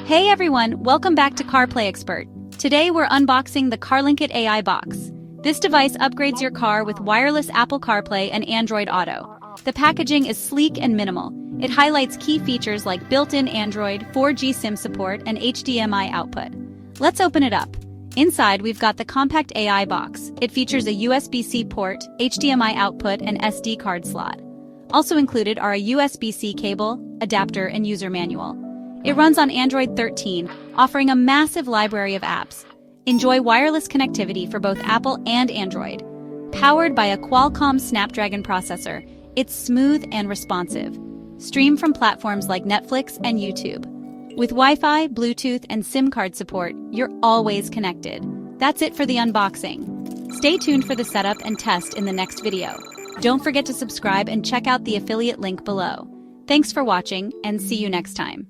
Hey everyone, welcome back to CarPlay Expert. Today we're unboxing the Carlinkit AI box. This device upgrades your car with wireless Apple CarPlay and Android Auto. The packaging is sleek and minimal. It highlights key features like built-in Android, 4G SIM support, and HDMI output. Let's open it up. Inside, we've got the compact AI box. It features a USB-C port, HDMI output, and SD card slot. Also included are a USB-C cable, adapter, and user manual. It runs on Android 13, offering a massive library of apps. Enjoy wireless connectivity for both Apple and Android. Powered by a Qualcomm Snapdragon processor, it's smooth and responsive. Stream from platforms like Netflix and YouTube. With Wi-Fi, Bluetooth, and SIM card support, you're always connected. That's it for the unboxing. Stay tuned for the setup and test in the next video. Don't forget to subscribe and check out the affiliate link below. Thanks for watching, and see you next time.